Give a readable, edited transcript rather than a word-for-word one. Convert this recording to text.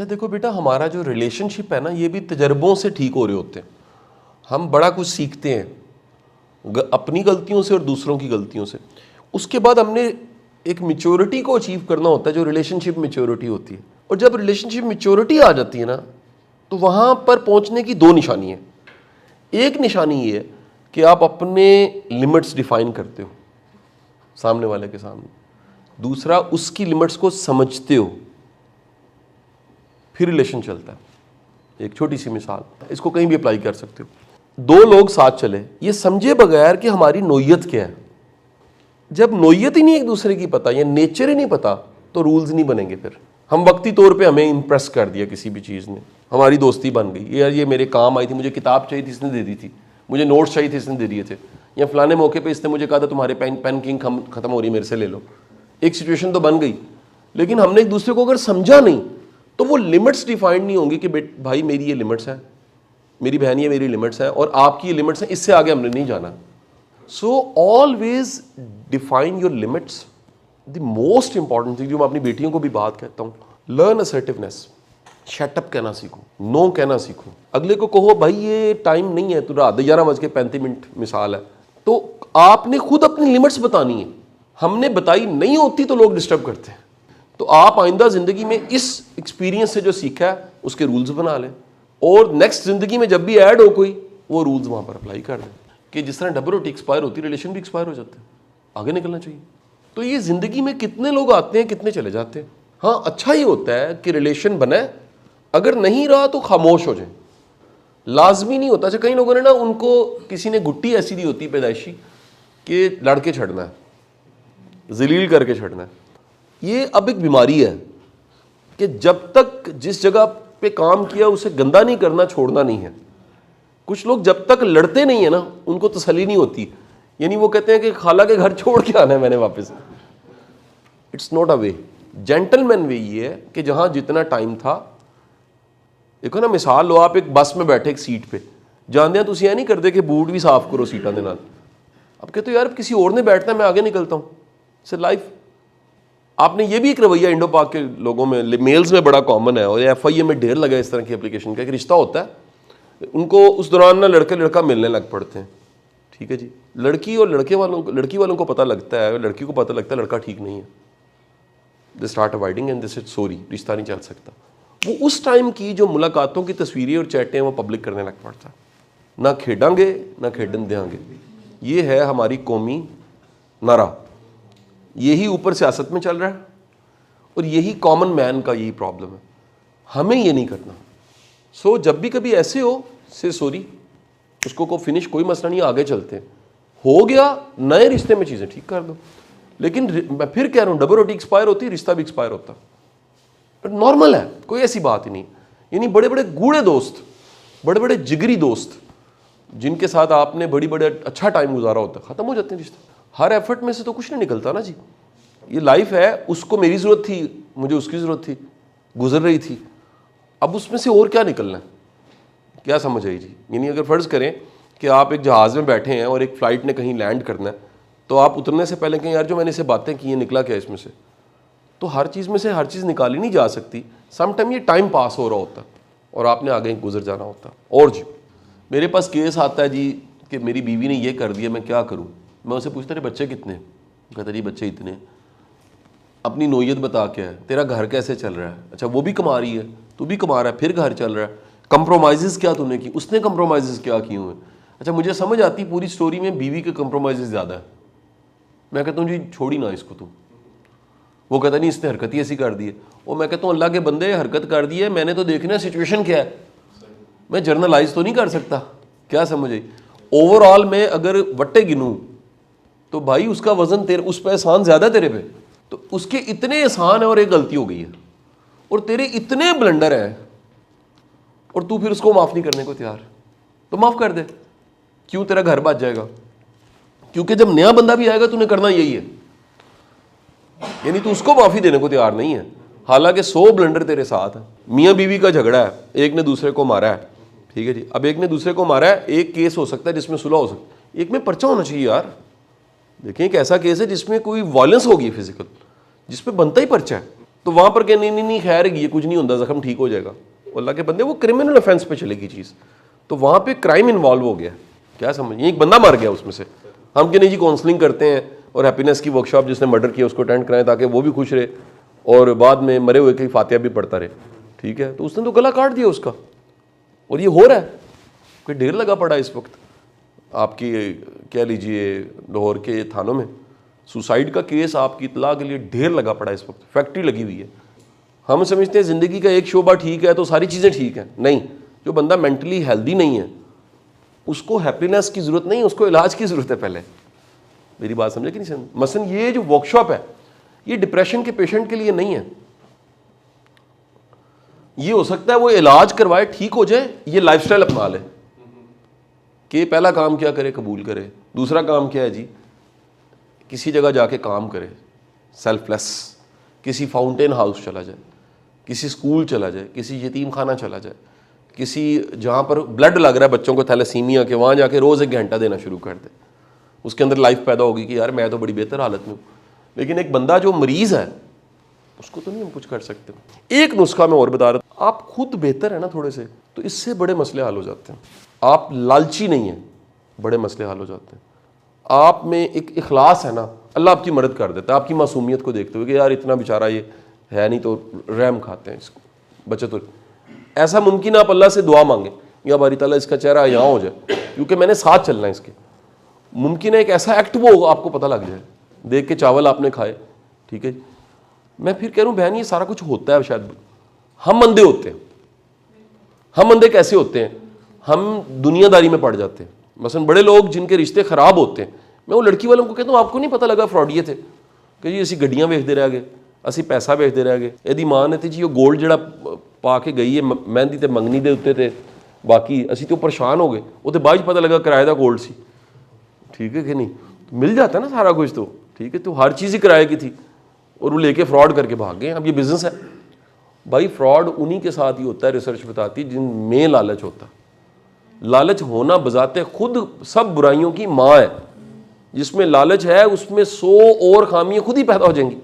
اچھا دیکھو بیٹا, ہمارا جو ریلیشن شپ ہے نا, یہ بھی تجربوں سے ٹھیک ہو رہے ہوتے ہیں. ہم بڑا کچھ سیکھتے ہیں اپنی غلطیوں سے اور دوسروں کی غلطیوں سے. اس کے بعد ہم نے ایک میچورٹی کو اچیو کرنا ہوتا ہے جو ریلیشن شپ میچورٹی ہوتی ہے. اور جب ریلیشن شپ میچورٹی آ جاتی ہے نا, تو وہاں پر پہنچنے کی دو نشانی ہیں. ایک نشانی یہ ہے کہ آپ اپنے لمٹس ڈیفائن کرتے ہو سامنے والے کے سامنے. دوسرا, اس کی لمٹس کو سمجھتے ہو, پھر ریلیشن چلتا ہے. ایک چھوٹی سی مثال, اس کو کہیں بھی اپلائی کر سکتے ہو. دو لوگ ساتھ چلے, یہ سمجھے بغیر کہ ہماری نوعیت کیا ہے. جب نوعیت ہی نہیں ایک دوسرے کی پتہ یا نیچر ہی نہیں پتہ, تو رولز نہیں بنیں گے. پھر ہم وقتی طور پہ ہمیں امپریس کر دیا کسی بھی چیز نے, ہماری دوستی بن گئی. یار یہ میرے کام آئی تھی, مجھے کتاب چاہیے تھی اس نے دے دی تھی, مجھے نوٹس چاہیے تھے اس نے دے دیے تھے, یا فلانے موقع پہ اس نے مجھے کہا تھا تمہارے پین کنگ ختم ہو رہی ہے میرے سے لے لو. ایک سچویشن تو بن گئی, لیکن ہم نے ایک دوسرے کو اگر سمجھا نہیں تو وہ لمٹس ڈیفائنڈ نہیں ہوں گی کہ بھائی میری یہ لمٹس ہیں, میری بہن یہ میری لمٹس ہیں, اور آپ کی یہ لمٹس ہیں, اس سے آگے ہم نے نہیں جانا. So always define your limits. The most important thing جو میں اپنی بیٹیوں کو بھی بات کہتا ہوں, لرن اسرٹیونیس. شٹ اپ کہنا سیکھو, نو کہنا سیکھو. اگلے کو کہو بھائی یہ ٹائم نہیں ہے, تو رات 11:35 مثال ہے, تو آپ نے خود اپنی لمٹس بتانی ہے. ہم نے بتائی نہیں ہوتی تو لوگ ڈسٹرب کرتے ہیں. تو آپ آئندہ زندگی میں اس ایکسپیرینس سے جو سیکھا ہے اس کے رولز بنا لیں, اور نیکسٹ زندگی میں جب بھی ایڈ ہو کوئی, وہ رولز وہاں پر اپلائی کر دیں. کہ جس طرح ڈبل روٹی ایکسپائر ہوتی ہے, ریلیشن بھی ایکسپائر ہو جاتے ہیں, آگے نکلنا چاہیے. تو یہ زندگی میں کتنے لوگ آتے ہیں, کتنے چلے جاتے ہیں. ہاں اچھا ہی ہوتا ہے کہ ریلیشن بنے, اگر نہیں رہا تو خاموش ہو جائیں. لازمی نہیں ہوتا. اچھا کئی لوگوں نے نا, ان کو کسی نے گٹی ایسی دی ہوتی پیدائشی کہ لڑ کے چھڑنا ہے, ذلیل کر کے چھڑنا ہے. یہ اب ایک بیماری ہے کہ جب تک جس جگہ پہ کام کیا اسے گندا نہیں کرنا, چھوڑنا نہیں ہے. کچھ لوگ جب تک لڑتے نہیں ہیں نا, ان کو تسلی نہیں ہوتی. یعنی وہ کہتے ہیں کہ خالہ کے گھر چھوڑ کے آنا ہے میں نے واپس. It's not a way. Gentleman way یہ ہے کہ جہاں جتنا ٹائم تھا, دیکھو نا مثال لو, آپ ایک بس میں بیٹھے ایک سیٹ پہ, جاندے ہیں تسی یہ نہیں کرتے کہ بوٹ بھی صاف کرو سیٹاں دے نال. اب کہتے ہو یار کسی اور نے بیٹھنا ہے, میں آگے نکلتا ہوں. سے لائف. آپ نے یہ بھی ایک رویہ انڈو پاک کے لوگوں میں, میلز میں بڑا کامن ہے, اور ایف آئی اے میں ڈھیر لگا اس طرح کی اپلیکیشن کا. ایک رشتہ ہوتا ہے, ان کو اس دوران نا لڑکا ملنے لگ پڑتے ہیں. ٹھیک ہے جی, لڑکی اور لڑکی والوں کو پتہ لگتا ہے, لڑکی کو پتہ لگتا ہے لڑکا ٹھیک نہیں ہے. They start avoiding and they said sorry, رشتہ نہیں چل سکتا. وہ اس ٹائم کی جو ملاقاتوں کی تصویریں اور چیٹیں وہ پبلک کرنے لگ پڑتا ہے. نہ کھیڈاں گے نہ کھیڈن دیاں گے. یہ ہے ہماری قومی نعرہ, یہی اوپر سیاست میں چل رہا ہے, اور یہی کامن مین کا یہی پرابلم ہے. ہمیں یہ نہیں کرنا. سو جب بھی کبھی ایسے ہو سے سوری, اس کو فنش, کوئی مسئلہ نہیں, آگے چلتے ہیں. ہو گیا نئے رشتے میں چیزیں ٹھیک کر دو. لیکن میں پھر کہہ رہا ہوں, ڈبل روٹی ایکسپائر ہوتی ہے, رشتہ بھی ایکسپائر ہوتا. نارمل ہے, کوئی ایسی بات ہی نہیں. یعنی بڑے بڑے گوڑے دوست, بڑے بڑے جگری دوست جن کے ساتھ آپ نے بڑے اچھا ٹائم گزارا ہوتا ہے, ختم ہو جاتے ہیں رشتے. ہر ایفرٹ میں سے تو کچھ نہیں نکلتا نا جی. یہ لائف ہے, اس کو میری ضرورت تھی, مجھے اس کی ضرورت تھی, گزر رہی تھی. اب اس میں سے اور کیا نکلنا ہے, کیا سمجھ آئی جی. یعنی اگر فرض کریں کہ آپ ایک جہاز میں بیٹھے ہیں اور ایک فلائٹ نے کہیں لینڈ کرنا ہے, تو آپ اترنے سے پہلے کہیں یار جو میں نے اسے باتیں کی ہیں نکلا کیا اس میں سے. تو ہر چیز میں سے ہر چیز نکالی نہیں جا سکتی. سم ٹائم یہ ٹائم پاس ہو رہا ہوتا اور آپ نے آگے گزر جانا ہوتا. اور جی میرے پاس کیس آتا ہے جی کہ میری بیوی نے یہ کر دیا, میں کیا کروں. میں اسے پوچھتا رہے بچے کتنے, کہتا جی بچے اتنے. اپنی نوعیت بتا کے ہے, تیرا گھر کیسے چل رہا ہے. اچھا وہ بھی کما رہی ہے, تو بھی کما رہا ہے, پھر گھر چل رہا ہے. کمپرومائزز کیا تو نے کی, اس نے کمپرومائزز کیا کی ہوئے. اچھا مجھے سمجھ آتی پوری سٹوری میں بیوی کے کمپرومائزز زیادہ ہے. میں کہتا ہوں جی چھوڑی نہ اس کو تم. وہ کہتا نہیں اس نے حرکت ہی ایسی کر دی ہے. اور میں کہتا ہوں اللہ کے بندے حرکت کر دی ہے, میں نے تو دیکھنا ہے سچویشن کیا ہے, میں جرنلائز تو نہیں کر سکتا. کیا سمجھ آئی. اوور آل میں اگر وٹے گنوں تو بھائی اس کا وزن اس پہ احسان زیادہ ہے تیرے پہ. تو اس کے اتنے احسان ہیں اور ایک غلطی ہو گئی ہے, اور تیرے اتنے بلنڈر ہیں, اور تو پھر اس کو معاف نہیں کرنے کو تیار. تو معاف کر دے. کیوں, تیرا گھر بچ جائے گا. کیونکہ جب نیا بندہ بھی آئے گا تو نے کرنا یہی ہے. یعنی تو اس کو معافی دینے کو تیار نہیں ہے, حالانکہ 100 بلنڈر تیرے ساتھ ہیں. میاں بیوی کا جھگڑا ہے, ایک نے دوسرے کو مارا ہے. ٹھیک ہے جی, اب ایک نے دوسرے کو مارا ہے, ایک کیس ہو سکتا ہے جس میں صلح ہو سکتا ہے, ایک میں پرچہ ہونا چاہیے یار. دیکھیں ایک ایسا کیس ہے جس میں کوئی وائلنس ہوگی فزیکل, جس پہ بنتا ہی پرچہ ہے. تو وہاں پر کہ نہیں خیر یہ کچھ نہیں ہوتا, زخم ٹھیک ہو جائے گا. اللہ کے بندے وہ کرمنل افینس پہ چلے گی چیز, تو وہاں پہ کرائم انوالو ہو گیا. کیا سمجھیں, ایک بندہ مر گیا اس میں سے. ہم کہ نہیں جی کاؤنسلنگ کرتے ہیں اور ہیپینس کی ورک شاپ جس نے مرڈر کیا اس کو اٹینڈ کرائیں تاکہ وہ بھی خوش رہے اور بعد میں مرے ہوئے کی فاتحہ بھی پڑھتا رہے. ٹھیک ہے, تو اس نے تو گلا کاٹ دیا اس کا, اور یہ ہو رہا ہے. کوئی ڈھیر لگا پڑا اس وقت آپ کی کہہ لیجئے لاہور کے تھانوں میں. سوسائڈ کا کیس آپ کی اطلاع کے لیے ڈھیر لگا پڑا اس وقت, فیکٹری لگی ہوئی ہے. ہم سمجھتے ہیں زندگی کا ایک شعبہ ٹھیک ہے تو ساری چیزیں ٹھیک ہیں. نہیں, جو بندہ مینٹلی ہیلدی نہیں ہے اس کو ہیپینس کی ضرورت نہیں, اس کو علاج کی ضرورت ہے پہلے. میری بات سمجھے کہ نہیں سمجھے؟ مثلا یہ جو ورک شاپ ہے یہ ڈپریشن کے پیشنٹ کے لیے نہیں ہے. یہ ہو سکتا ہے وہ علاج کروائے, ٹھیک ہو جائے, یہ لائف سٹائل اپنا لے کہ پہلا کام کیا کرے, قبول کرے. دوسرا کام کیا ہے جی, کسی جگہ جا کے کام کرے سیلف لیس, کسی فاؤنٹین ہاؤس چلا جائے, کسی اسکول چلا جائے, کسی یتیم خانہ چلا جائے, کسی جہاں پر بلڈ لگ رہا ہے بچوں کو تھیلیسیمیا کے, وہاں جا کے روز 1 گھنٹہ دینا شروع کر دے. اس کے اندر لائف پیدا ہوگی کہ یار میں تو بڑی بہتر حالت میں ہوں. لیکن ایک بندہ جو مریض ہے اس کو تو نہیں ہم کچھ کر سکتے. ایک نسخہ میں اور بتا رہا ہوں, آپ خود بہتر ہیں نا تھوڑے سے, تو اس سے بڑے مسئلے حل ہو جاتے ہیں. آپ لالچی نہیں ہیں, بڑے مسئلے حل ہو جاتے ہیں. آپ میں ایک اخلاص ہے نا, اللہ آپ کی مدد کر دیتا ہے آپ کی معصومیت کو دیکھتے ہوئے کہ یار اتنا بیچارہ یہ ہے نہیں تو رحم کھاتے ہیں اس کو, بچت ہو. ایسا ممکن ہے آپ اللہ سے دعا مانگیں یا باری تعالیٰ اس کا چہرہ یہاں ہو جائے کیونکہ میں نے ساتھ چلنا ہے اس کے. ممکن ہے ایک ایسا ایکٹ وہ ہوگا آپ کو پتہ لگ جائے, دیکھ کے چاول آپ نے کھائے. ٹھیک ہے, میں پھر کہہ رہا ہوں بہن یہ سارا کچھ ہوتا ہے, شاید ہم اندھے ہوتے ہیں. ہم اندھے کیسے ہوتے ہیں, ہم دنیا داری میں پڑ جاتے ہیں. مثلا بڑے لوگ جن کے رشتے خراب ہوتے ہیں, میں وہ لڑکی والوں کو کہتا ہوں آپ کو نہیں پتہ لگا فراڈیے تھے کہ جی اسی گڈیاں ویچتے رہ گئے, اسی پیسہ ویچتے رہ گئے. یہ ماں نے تھی جی وہ گولڈ جڑا پا کے گئی ہے مہندی تے منگنی دے اتنے تے, باقی اسی تو پریشان ہو گئے. وہ تو بعد پتہ لگا کرایہ دا گولڈ سی. ٹھیک ہے کہ نہیں, مل جاتا ہے نا سارا کچھ تو. ٹھیک ہے, تو ہر چیز ہی کرایے کی تھی اور وہ لے کے فراڈ کر کے بھاگ گئے. اب یہ بزنس ہے بھائی, فراڈ انہی کے ساتھ ہی ہوتا ہے, ریسرچ بتاتی جن میں لالچ ہوتا ہے. لالچ ہونا بذات خود سب برائیوں کی ماں ہے. جس میں لالچ ہے اس میں 100 اور خامیاں خود ہی پیدا ہو جائیں گی.